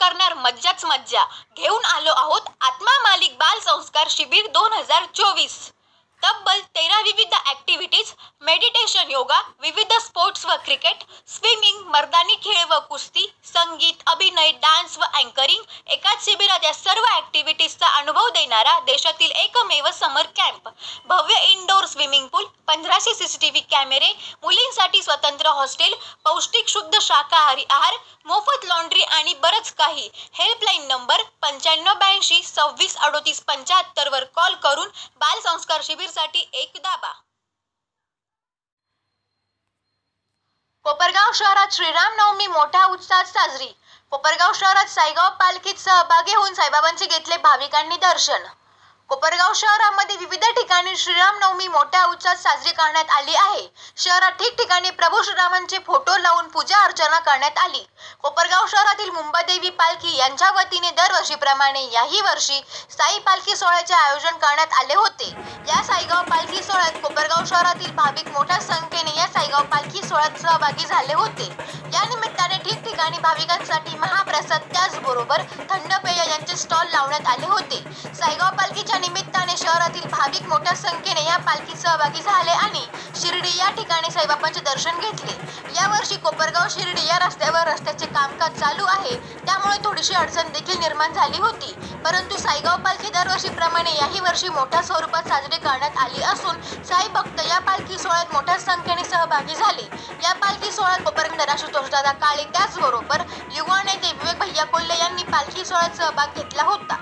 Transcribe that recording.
करणार मज्जाच मज्जा. घेऊन आलो आहोत आत्मा मालिक बाल संस्कार शिबिर 2024. तब्बल 13 विविध ॲक्टिव्हिटीज, मेडिटेशन, योगा, विविध स्पोर्ट्स व क्रिकेट, स्विमिंग, मर्दानी खेळ व कुस्ती, संगीत, अभिनय, डान्स व अँकरिंग एकाच शिबिरात या सर्व ॲक्टिव्हिटीजचा अनुभव देणारा देशातील एकमेव समर कॅम्प. भव्य इनडोअर स्विमिंग पूल, 1500 CCTV कॅमेरे, मुलींसाठी स्वतंत्र हॉस्टेल, पौष्टिक शुद्ध शाकाहारी आहार, मोफत लॉन्ड्री आणि बरंच काही. हेल्पलाईन नंबर 9582 26 38 75 वर कॉल करून बाल संस्कार शिबिरसाठी एक दाबा. कोपरगाव शहरात श्रीरामनवमी मोठ्या उत्साहात साजरी. कोपरगाव शहरात साईगाव पालखीत सहभागी होऊन साईबाबांचे घेतले भाविकांनी दर्शन. कोपरगाव शहरामध्ये विविध ठिकाणी श्रीरामनवमी मोठ्या उत्साहात साजरी करण्यात आली आहे. शहरात ठिकठिकाणी प्रभू श्रीरामांचे फोटो लावून पूजा अर्चना करण्यात आली. कोपरगाव शहरातील मुंबादेवी पालखी यांच्या वतीने दरवर्षीप्रमाणे याही वर्षी साई पालखी सोहळ्याचे आयोजन करण्यात आले होते. या साईगाव पालखी सोहळ्यात कोपरगाव शहरातील भाविक मोठ्या संख्येने या साईगाव पालखी सोहळ्यात सहभागी झाले होते. या निमित्ताने ठिकठिकाणी भाविकांसाठी महाप्रसाद त्याचबरोबर थंड पेय यांचे स्टॉल लावण्यात आले होते. साईगाव पालखीच्या निमित्ताने शहरातील भाविक मोठ्या संख्येने या पालखीत सहभागी झाले आणि शिर्डी या ठिकाणी साईबाबांचे दर्शन घेतले. यावर्षी कोपरगाव शिर्डी या रस्त्यावर रस्त्याचे कामकाज चालू आहे, त्यामुळे थोडीशी अडचण देखील निर्माण झाली होती. परंतु साईगाव पालखी दरवर्षीप्रमाणे याही वर्षी मोठ्या स्वरूपात साजरी करण्यात आली असून साई भक्त या पालखी सोहळ्यात मोठ्या संख्येने सहभागी झाले. या पालखी सोहळ्यात कोपरगाव आशुतोष दादा काळे त्याचबरोबर युवा नेते विवेक भैया कोल्हे यांनी पालखी सोहळ्यात सहभाग घेतला होता.